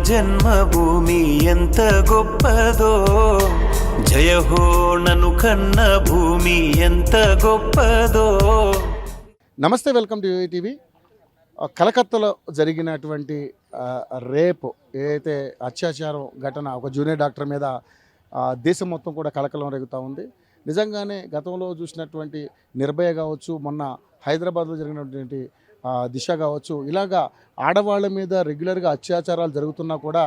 జన్మభూమి ఎంత గొప్పదో, జయ హో నన్ను కన్న భూమి ఎంత గొప్పదో. నమస్తే, వెల్కమ్ టు టీవీ. కలకత్తాలో జరిగినటువంటి రేపు ఏదైతే అత్యాచారం ఘటన ఒక జూనియర్ డాక్టర్ మీద దేశం మొత్తం కూడా కలకలం రేగుతూ ఉంది. నిజంగానే గతంలో చూసినటువంటి నిర్భయ కావచ్చు, మొన్న హైదరాబాద్లో జరిగినటువంటి దిశ కావచ్చు, ఇలాగా ఆడవాళ్ళ మీద రెగ్యులర్గా అత్యాచారాలు జరుగుతున్నా కూడా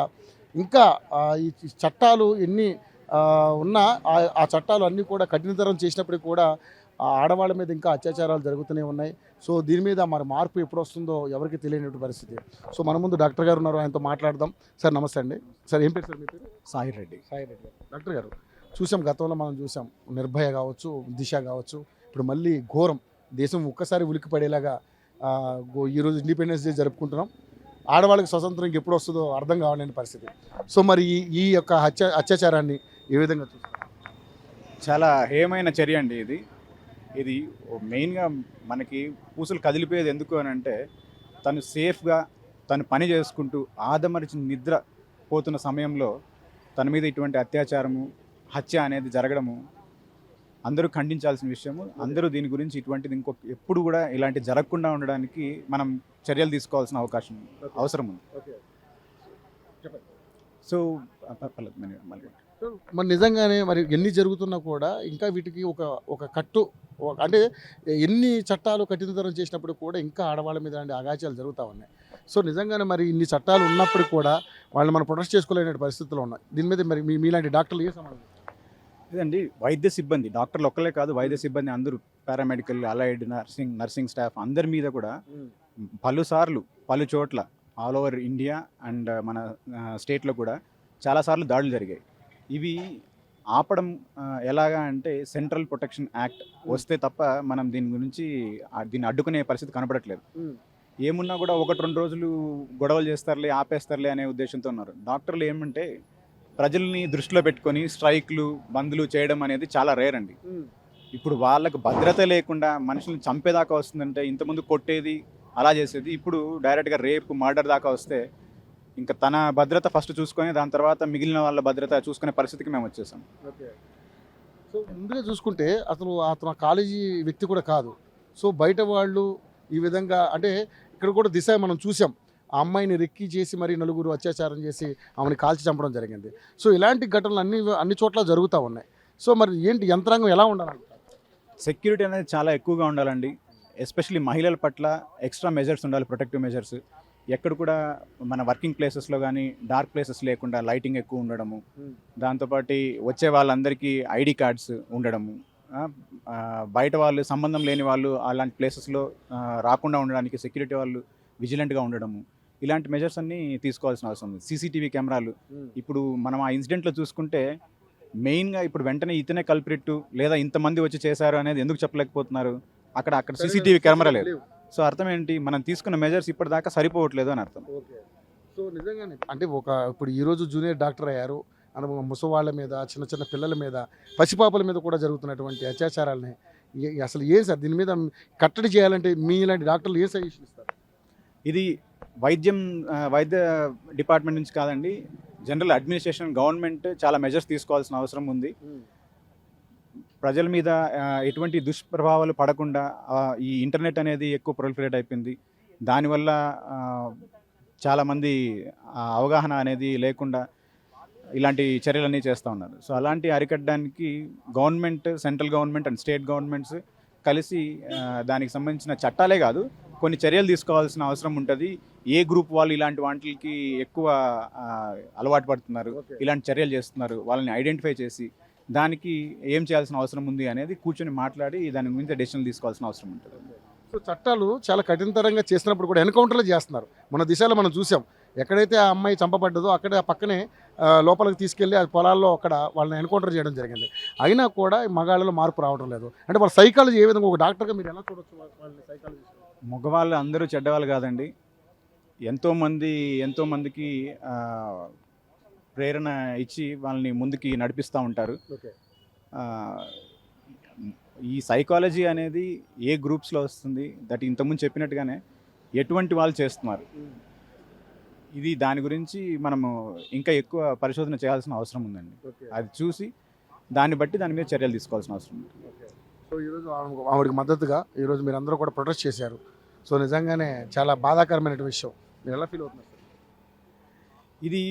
ఇంకా ఈ చట్టాలు ఎన్ని ఉన్నా ఆ చట్టాలు అన్నీ కూడా కఠినతరం చేసినప్పటికీ కూడా ఆడవాళ్ళ మీద ఇంకా అత్యాచారాలు జరుగుతూనే ఉన్నాయి. సో దీని మీద మరి మార్పు ఎప్పుడు వస్తుందో ఎవరికి తెలియనటువంటి పరిస్థితి. సో మన ముందు డాక్టర్ గారు ఉన్నారు, ఆయనతో మాట్లాడదాం. సార్ నమస్తే అండి. సార్ ఏం పేరు సార్ మీ పేరు? సాయి రెడ్డి. డాక్టర్ గారు, చూసాం గతంలో మనం చూసాం నిర్భయ కావచ్చు, దిశ కావచ్చు, ఇప్పుడు మళ్ళీ ఘోరం దేశం ఒక్కసారి ఉలిక్కి పడేలాగా ఈరోజు ఇండిపెండెన్స్ డే జరుపుకుంటున్నాం. ఆడవాళ్ళకి స్వతంత్రం ఎప్పుడు వస్తుందో అర్థం కావాలని పరిస్థితి. సో మరి ఈ యొక్క అత్యాచారాన్ని ఏ విధంగా చూస్తారు? చాలా హేయమైన చర్య అండి ఇది మెయిన్గా మనకి పూసలు కదిలిపోయేది ఎందుకు అని అంటే, తను సేఫ్గా తను పని చేసుకుంటూ ఆదమరిచి నిద్ర పోతున్న సమయంలో తన మీద ఇటువంటి అత్యాచారము, హత్య అనేది జరగడము అందరూ ఖండించాల్సిన విషయము. అందరూ దీని గురించి ఇటువంటిది ఎప్పుడు కూడా ఇలాంటి జరగకుండా ఉండడానికి మనం చర్యలు తీసుకోవాల్సిన అవసరం ఉంది. సో మరి నిజంగానే మరి ఎన్ని జరుగుతున్నా కూడా ఇంకా వీటికి ఒక కట్టు, అంటే ఎన్ని చట్టాలు కఠినతరం చేసినప్పుడు కూడా ఇంకా ఆడవాళ్ళ మీద అగాచాలు జరుగుతూ ఉన్నాయి. సో నిజంగానే మరి ఇన్ని చట్టాలు ఉన్నప్పుడు కూడా వాళ్ళు మనం ప్రొటెక్ట్ చేసుకోలేని పరిస్థితుల్లో ఉన్నాయి. దీని మీద మరి మీలాంటి డాక్టర్లు ఏ సమాధానం? ఇదండి, వైద్య సిబ్బంది, డాక్టర్లు ఒక్కలే కాదు, వైద్య సిబ్బంది అందరూ, పారామెడికల్, అలైడ్, నర్సింగ్ స్టాఫ్ అందరి మీద కూడా పలుసార్లు పలు చోట్ల ఆల్ ఓవర్ ఇండియా అండ్ మన స్టేట్లో కూడా చాలాసార్లు దాడులు జరిగాయి. ఇవి ఆపడం ఎలాగా అంటే సెంట్రల్ ప్రొటెక్షన్ యాక్ట్ వస్తే తప్ప మనం దీన్ని అడ్డుకునే పరిస్థితి కనపడట్లేదు. ఏమున్నా కూడా 1-2 రోజులు గొడవలు చేస్తారులే, ఆపేస్తారులే అనే ఉద్దేశంతో ఉన్నారు. డాక్టర్లు ఏమంటే ప్రజల్ని దృష్టిలో పెట్టుకొని స్ట్రైక్లు, బంద్లు చేయడం అనేది చాలా రేర్ అండి. ఇప్పుడు వాళ్ళకు భద్రత లేకుండా మనుషులను చంపేదాకా వస్తుందంటే, ఇంతకుముందు కొట్టేది అలా చేసేది, ఇప్పుడు డైరెక్ట్గా రేపు, మర్డర్ దాకా వస్తే ఇంకా తన భద్రత ఫస్ట్ చూసుకొని దాని తర్వాత మిగిలిన వాళ్ళ భద్రత చూసుకునే పరిస్థితికి మేము వచ్చేసాం. సో ముందుగా చూసుకుంటే అతను కాలేజీ వ్యక్తి కూడా కాదు. సో బయట వాళ్ళు ఈ విధంగా, అంటే ఇక్కడ కూడా దిశ మనం చూసాం, ఆ అమ్మాయిని రెక్కి చేసి మరి నలుగురు అత్యాచారం చేసి ఆమెను కాల్చి చంపడం జరిగింది. సో ఇలాంటి ఘటనలు అన్ని చోట్ల జరుగుతూ ఉన్నాయి. సో మరి ఏంటి యంత్రాంగం ఎలా ఉండాలి? సెక్యూరిటీ అనేది చాలా ఎక్కువగా ఉండాలండి. ఎస్పెషల్లీ మహిళల పట్ల ఎక్స్ట్రా మెజర్స్ ఉండాలి, ప్రొటెక్టివ్ మెజర్స్. ఎక్కడ కూడా మన వర్కింగ్ ప్లేసెస్లో కానీ డార్క్ ప్లేసెస్ లేకుండా లైటింగ్ ఎక్కువ ఉండడము, దాంతోపాటు వచ్చే వాళ్ళందరికీ ఐడి కార్డ్స్ ఉండడము, బయట వాళ్ళు సంబంధం లేని వాళ్ళు అలాంటి ప్లేసెస్లో రాకుండా ఉండడానికి సెక్యూరిటీ వాళ్ళు విజిలెంట్గా ఉండడము, ఇలాంటి మెజర్స్ అన్నీ తీసుకోవాల్సిన అవసరం ఉంది. సీసీటీవీ కెమెరాలు, ఇప్పుడు మనం ఆ ఇన్సిడెంట్లో చూసుకుంటే మెయిన్గా ఇప్పుడు వెంటనే ఇతనే కల్ప్రిట్ లేదా ఇంతమంది వచ్చి చేశారు అనేది ఎందుకు చెప్పలేకపోతున్నారు? అక్కడ సీసీటీవీ కెమెరా లేదు. సో అర్థం ఏంటి, మనం తీసుకున్న మెజర్స్ ఇప్పటిదాకా సరిపోవట్లేదు అని అర్థం. సో నిజంగానే అంటే ఇప్పుడు ఈరోజు జూనియర్ డాక్టర్ అయ్యారు, ముసవాళ్ళ మీద, చిన్న చిన్న పిల్లల మీద, పసిపాపల మీద కూడా జరుగుతున్నటువంటి అత్యాచారాలని అసలు ఏం సార్ దీని మీద కట్టడి చేయాలంటే మీలాంటి డాక్టర్లు ఏ సజెషన్ ఇస్తారు? ఇది వైద్య డిపార్ట్మెంట్ నుంచి కాదండి, జనరల్ అడ్మినిస్ట్రేషన్, గవర్నమెంట్ చాలా మెజర్స్ తీసుకోవాల్సిన అవసరం ఉంది. ప్రజల మీద ఎటువంటి దుష్ప్రభావాలు పడకుండా ఈ ఇంటర్నెట్ అనేది ఎక్కువ ప్రొలిఫరేట్ అయిపోయింది. దానివల్ల చాలామంది అవగాహన అనేది లేకుండా ఇలాంటి చర్యలన్నీ చేస్తూ ఉన్నారు. సో అలాంటి అరికట్టడానికి government, central government and state governments కలిసి దానికి సంబంధించిన చట్టాలే కాదు, కొన్ని చర్యలు తీసుకోవాల్సిన అవసరం ఉంటుంది. ఏ గ్రూప్ వాళ్ళు ఇలాంటి వాటికి ఎక్కువ అలవాటు పడుతున్నారు, ఇలాంటి చర్యలు చేస్తున్నారు, వాళ్ళని ఐడెంటిఫై చేసి దానికి ఏం చేయాల్సిన అవసరం ఉంది అనేది కూర్చొని మాట్లాడి దాని గురించి డెసిషన్ తీసుకోవాల్సిన అవసరం ఉంటుంది. సో చట్టాలు చాలా కఠినతరంగా చేసినప్పుడు కూడా ఎన్కౌంటర్లు చేస్తున్నారు. మన దిశలో మనం చూసాం, ఎక్కడైతే ఆ అమ్మాయి చంపబడ్డదో అక్కడే పక్కనే లోపలికి తీసుకెళ్ళి ఆ పొలాల్లో అక్కడ వాళ్ళని ఎన్కౌంటర్ చేయడం జరిగింది. అయినా కూడా మగాళ్ళలో మార్పు రావడం లేదు. అంటే వాళ్ళ సైకాలజీ ఏ విధంగా, ఒక డాక్టర్గా మీరు ఎలా చూడొచ్చు వాళ్ళ సైకాలజీ? మగవాళ్ళు అందరూ చెడ్డవాళ్ళు కాదండి. ఎంతోమందికి ప్రేరణ ఇచ్చి వాళ్ళని ముందుకి నడిపిస్తూ ఉంటారు. ఈ సైకాలజీ అనేది ఏ గ్రూప్స్లో వస్తుంది, దట్ ఇంతకుముందు చెప్పినట్టుగానే ఎటువంటి వాళ్ళు చేస్తున్నారు. ఇది దాని గురించి మనము ఇంకా ఎక్కువ పరిశోధన చేయాల్సిన అవసరం ఉందండి. అది చూసి దాన్ని బట్టి దాని మీద చర్యలు తీసుకోవాల్సిన అవసరం ఉంది. సో ఈరోజు ఆవిడకి మద్దతుగా ఈరోజు మీరు అందరూ కూడా ప్రొటెస్ట్ చేశారు. సో నిజంగానే చాలా బాధాకరమైన విషయం. మీరు ఎలా ఫీల్ అవుతున్నారు సార్? ఇది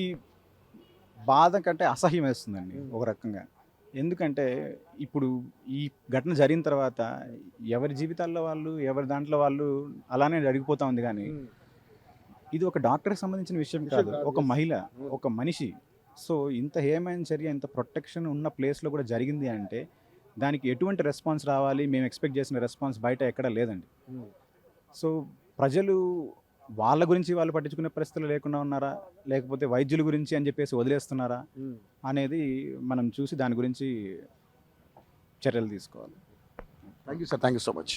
బాధ కంటే అసహ్యం వేస్తుందండి ఒక రకంగా. ఎందుకంటే ఇప్పుడు ఈ ఘటన జరిగిన తర్వాత ఎవరి జీవితాల్లో వాళ్ళు, ఎవరి దాంట్లో వాళ్ళు అలానే జరిగిపోతా ఉంది. కానీ ఇది ఒక డాక్టర్కి సంబంధించిన విషయం కాదు, ఒక మహిళ, ఒక మనిషి. సో ఇంత హేమైన చర్య, ఇంత ప్రొటెక్షన్ ఉన్న ప్లేస్లో కూడా జరిగింది అంటే దానికి ఎటువంటి రెస్పాన్స్ రావాలి, మేము ఎక్స్పెక్ట్ చేసిన రెస్పాన్స్ బయట ఎక్కడా లేదండి. సో ప్రజలు వాళ్ళ గురించి వాళ్ళు పట్టించుకునే పరిస్థితులు లేకుండా ఉన్నారా, లేకపోతే వైద్యుల గురించి అని చెప్పేసి వదిలేస్తున్నారా అనేది మనం చూసి దాని గురించి చర్యలు తీసుకోవాలి. Thank you sir, thank you so much.